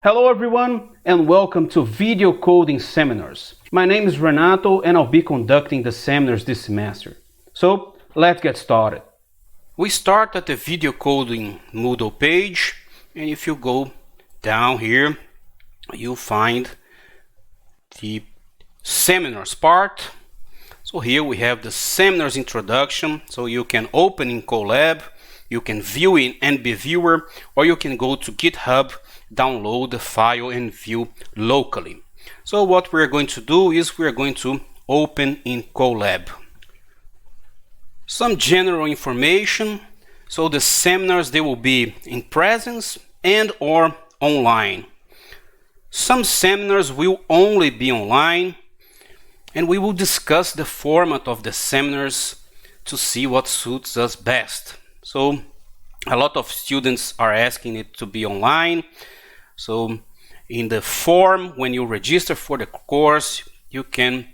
Hello everyone and welcome to Video Coding Seminars. My name is Renato and I'll be conducting the seminars this semester. So let's get started. We start at the Video Coding Moodle page, and if you go down here you'll find the seminars part. So here we have the seminars introduction, so you can open in Colab, you can view in NBViewer, or you can go to GitHub, download the file and view locally. So what we're going to do is we're going to open in Colab. Some general information. So the seminars, they will be in presence and or online. Some seminars will only be online, and we will discuss the format of the seminars to see what suits us best. So a lot of students are asking it to be online. So in the form, when you register for the course, you can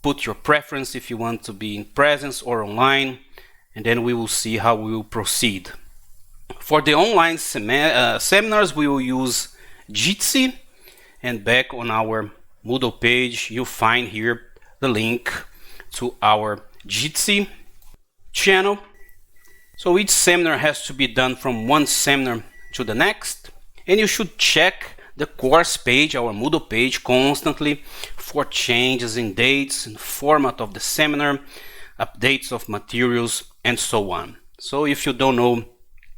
put your preference if you want to be in presence or online, and then we will see how we will proceed. For the online seminars, we will use Jitsi, and back on our Moodle page, you'll find here the link to our Jitsi channel. So each seminar has to be done from one seminar to the next. And you should check the course page, our Moodle page, constantly for changes in dates and format of the seminar, updates of materials, and so on. So if you don't know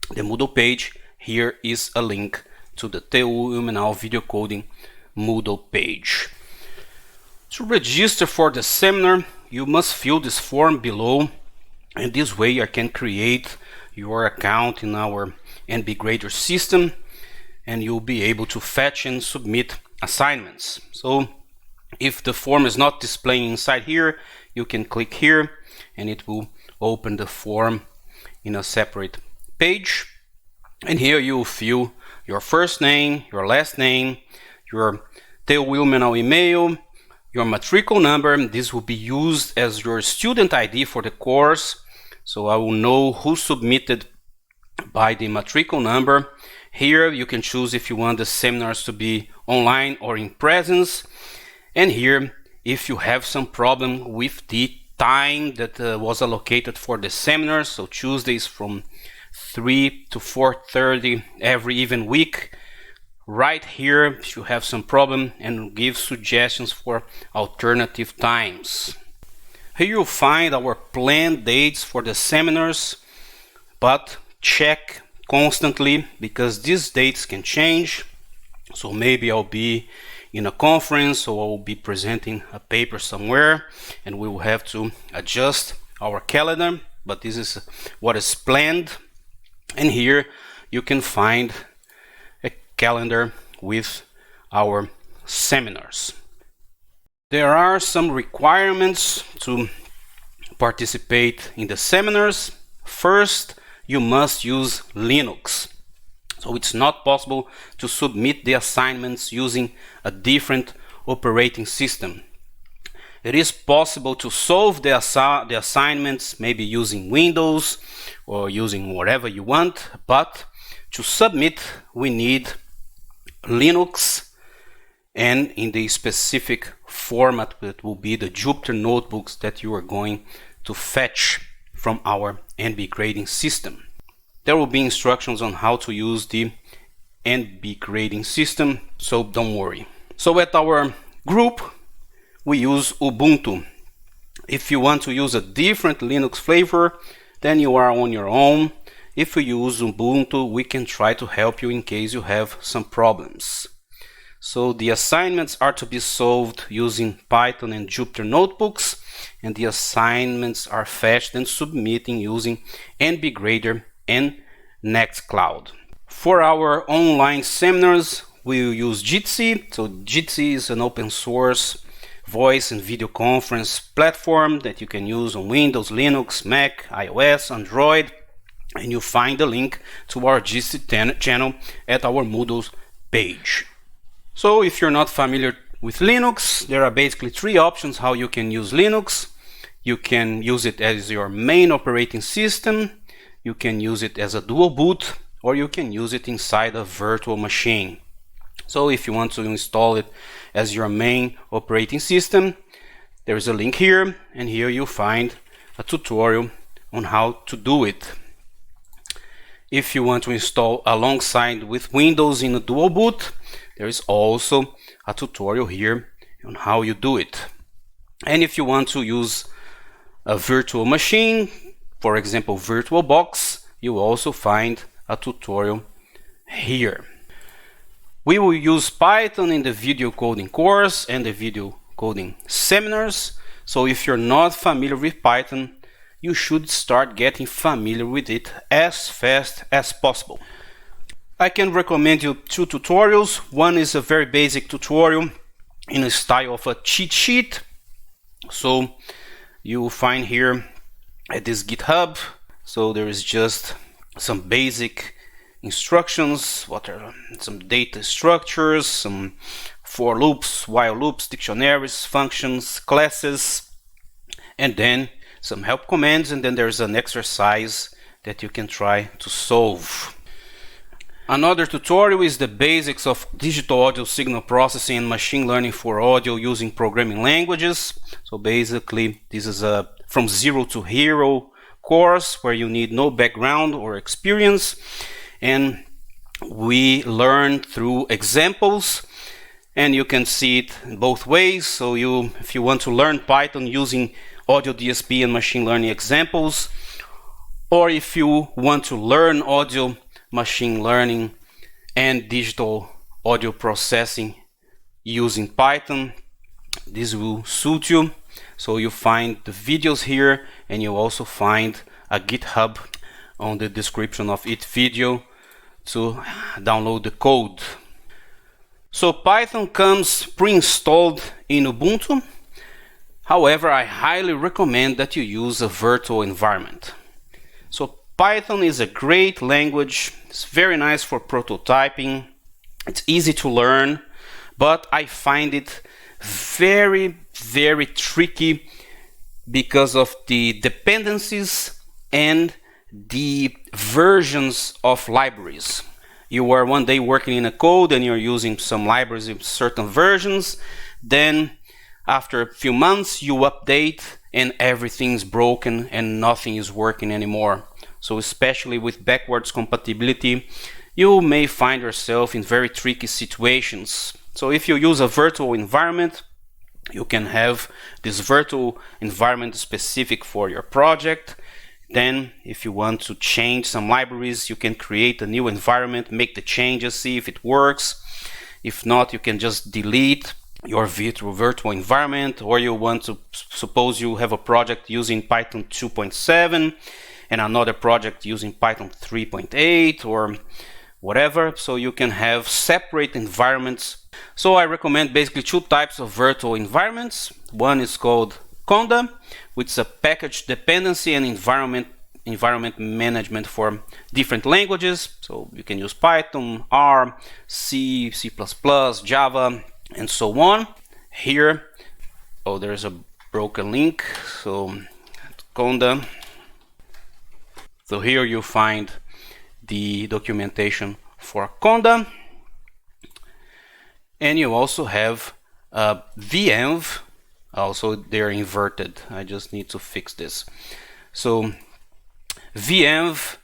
the Moodle page, here is a link to the TU Ilmeau Video Coding Moodle page. To register for the seminar, you must fill this form below, and this way you can create your account in our NBGrader system, and you'll be able to fetch and submit assignments. So if the form is not displaying inside here, you can click here and it will open the form in a separate page. And here you'll fill your first name, your last name, your TU Ilmeau email, your matricle number. This will be used as your student ID for the course. So I will know who submitted by the matricle number. Here you can choose if you want the seminars to be online or in presence. And here, if you have some problem with the time that was allocated for the seminar, so Tuesdays from 3 to 4:30 every even week, right here if you have some problem, and give suggestions for alternative times. Here you'll find our planned dates for the seminars, but check constantly because these dates can change. So maybe I'll be in a conference or I'll be presenting a paper somewhere, and we will have to adjust our calendar, but this is what is planned. And here you can find a calendar with our seminars. There are some requirements to participate in the seminars. First, you must use Linux. So it's not possible to submit the assignments using a different operating system. It is possible to solve the assignments maybe using Windows or using whatever you want, but to submit we need Linux, and in the specific format that will be the Jupyter Notebooks that you are going to fetch from our NBGrading system. There will be instructions on how to use the NBGrading system, so don't worry. So at our group, we use Ubuntu. If you want to use a different Linux flavor, then you are on your own. If you use Ubuntu, we can try to help you in case you have some problems. So the assignments are to be solved using Python and Jupyter Notebooks, and the assignments are fetched and submitted using NBGrader and Nextcloud. For our online seminars, we will use Jitsi. So Jitsi is an open source voice and video conference platform that you can use on Windows, Linux, Mac, iOS, Android, and you'll find the link to our Jitsi channel at our Moodle page. So if you're not familiar with Linux, there are basically three options how you can use Linux. You can use it as your main operating system, you can use it as a dual boot, or you can use it inside a virtual machine. So if you want to install it as your main operating system, there is a link here, and here you'll find a tutorial on how to do it. If you want to install alongside with Windows in a dual boot, there is also a tutorial here on how you do it. And if you want to use a virtual machine, for example VirtualBox, you will also find a tutorial here. We will use Python in the video coding course and the video coding seminars. So if you're not familiar with Python, you should start getting familiar with it as fast as possible. I can recommend you two tutorials. One is a very basic tutorial in the style of a cheat sheet. So you will find here at this GitHub. So there is just some basic instructions, what are some data structures, some for loops, while loops, dictionaries, functions, classes, and then some help commands, and then there's an exercise that you can try to solve. Another tutorial is the basics of digital audio signal processing and machine learning for audio using programming languages. So basically this is a from zero to hero course where you need no background or experience, and we learn through examples, and you can see it both ways. So if you want to learn Python using audio DSP and machine learning examples, or if you want to learn audio machine learning and digital audio processing using Python, this will suit you. So you find the videos here, and you also find a GitHub on the description of each video to download the code. So Python comes pre-installed in Ubuntu. However, I highly recommend that you use a virtual environment. So Python is a great language. It's very nice for prototyping. It's easy to learn, but I find it very, very tricky because of the dependencies and the versions of libraries. You are one day working in a code and you're using some libraries in certain versions, then after a few months you update and everything's broken and nothing is working anymore. So especially with backwards compatibility, you may find yourself in very tricky situations. So if you use a virtual environment, you can have this virtual environment specific for your project. Then if you want to change some libraries, you can create a new environment, make the changes, see if it works. If not, you can just delete your virtual environment, or you want to, suppose you have a project using Python 2.7 and another project using Python 3.8 or whatever, so you can have separate environments. So I recommend basically two types of virtual environments. One is called Conda, which is a package dependency and environment management for different languages. So you can use Python, R, C, C++, Java, and so on. Here, oh, there's a broken link. So Conda. So here you find the documentation for Conda, and you also have venv. Also, they're inverted. I just need to fix this. So venv,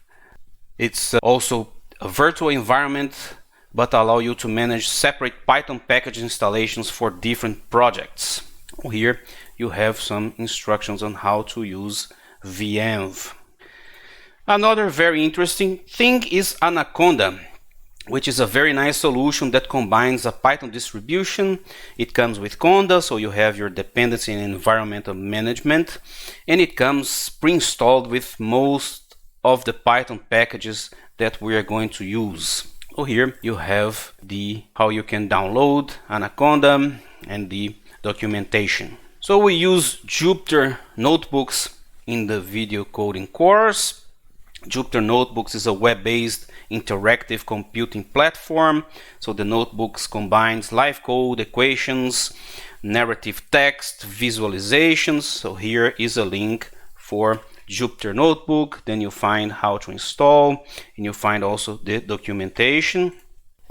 it's also a virtual environment, but allow you to manage separate Python package installations for different projects. Here you have some instructions on how to use venv. Another very interesting thing is Anaconda, which is a very nice solution that combines a Python distribution. It comes with Conda, so you have your dependency and environmental management, and it comes pre-installed with most of the Python packages that we are going to use. So here you have how you can download Anaconda and the documentation. So we use Jupyter Notebooks in the video coding course. Jupyter Notebooks is a web-based interactive computing platform. So the notebooks combines live code, equations, narrative text, visualizations. So here is a link for Jupyter Notebook. Then you find how to install, and you find also the documentation.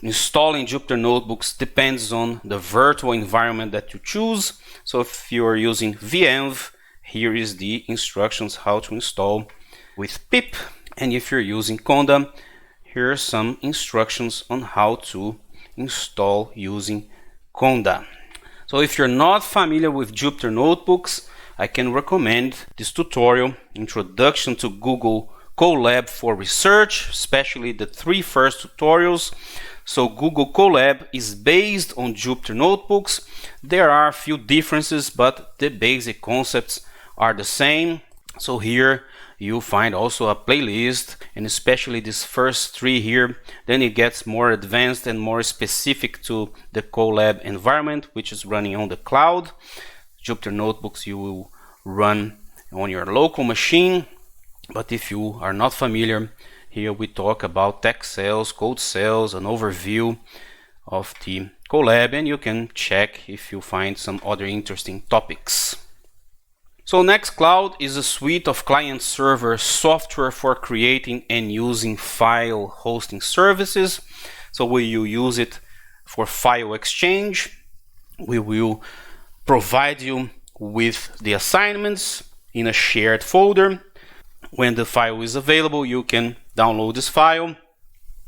installing Jupyter Notebooks depends on the virtual environment that you choose. So if you are using venv, here is the instructions how to install with pip. And if you're using Conda, here are some instructions on how to install using Conda. So if you're not familiar with Jupyter Notebooks, I can recommend this tutorial, Introduction to Google Colab for Research, especially the 3 first tutorials. So Google Colab is based on Jupyter Notebooks. There are a few differences, but the basic concepts are the same. So here you'll find also a playlist, and especially these first 3 here. Then it gets more advanced and more specific to the Colab environment, which is running on the cloud. Jupyter Notebooks you will run on your local machine. But if you are not familiar, here we talk about text cells, code cells, an overview of the Colab, and you can check if you find some other interesting topics. So Nextcloud is a suite of client-server software for creating and using file hosting services. So we will use it for file exchange. We will provide you with the assignments in a shared folder. When the file is available, you can download this file,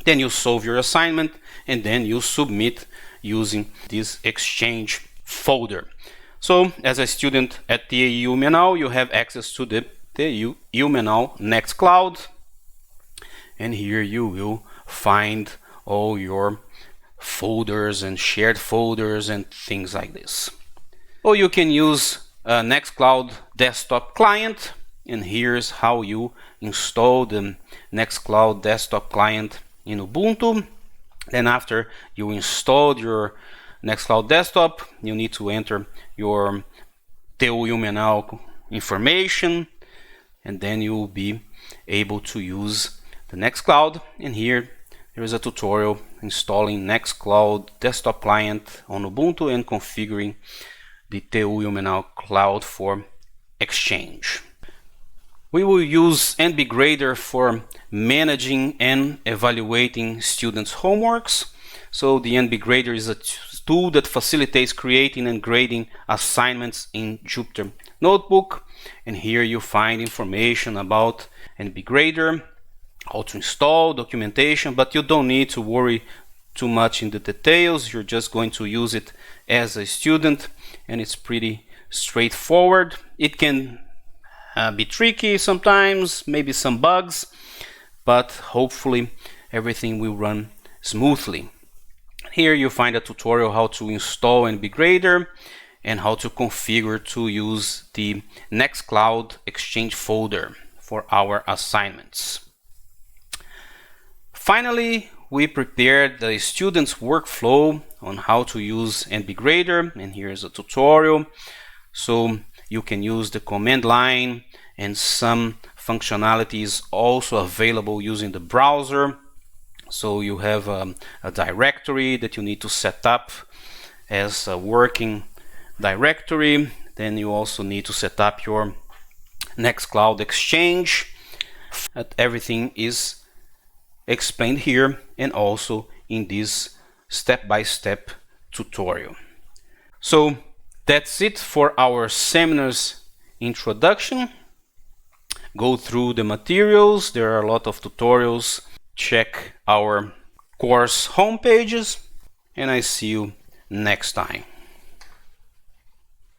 then you solve your assignment, and then you submit using this exchange folder. So as a student at the Ilmeau, you have access to the Ilmeau Nextcloud, and here you will find all your folders and shared folders and things like this. Or you can use a Nextcloud desktop client, and here's how you install the Nextcloud desktop client in Ubuntu. Then after you installed your Nextcloud desktop, you need to enter your TU Ilmeau information, and then you will be able to use the Nextcloud. And here there is a tutorial installing Nextcloud desktop client on Ubuntu and configuring the TU Ilmeau cloud for exchange. We will use NBGrader for managing and evaluating students' homeworks. So the NBGrader is a tool that facilitates creating and grading assignments in Jupyter Notebook. And here you find information about NBGrader, how to install, documentation, but you don't need to worry too much in the details. You're just going to use it as a student, and it's pretty straightforward. It can be tricky sometimes, maybe some bugs, but hopefully everything will run smoothly. Here you find a tutorial how to install NBGrader and how to configure to use the Nextcloud Exchange folder for our assignments. Finally, we prepared the student's workflow on how to use NBGrader, and here's a tutorial. So you can use the command line, and some functionalities also available using the browser. So you have a directory that you need to set up as a working directory. Then you also need to set up your Nextcloud Exchange. Everything is explained here and also in this step-by-step tutorial. So that's it for our seminar's introduction. Go through the materials. There are a lot of tutorials. Check our course homepages, and I see you next time.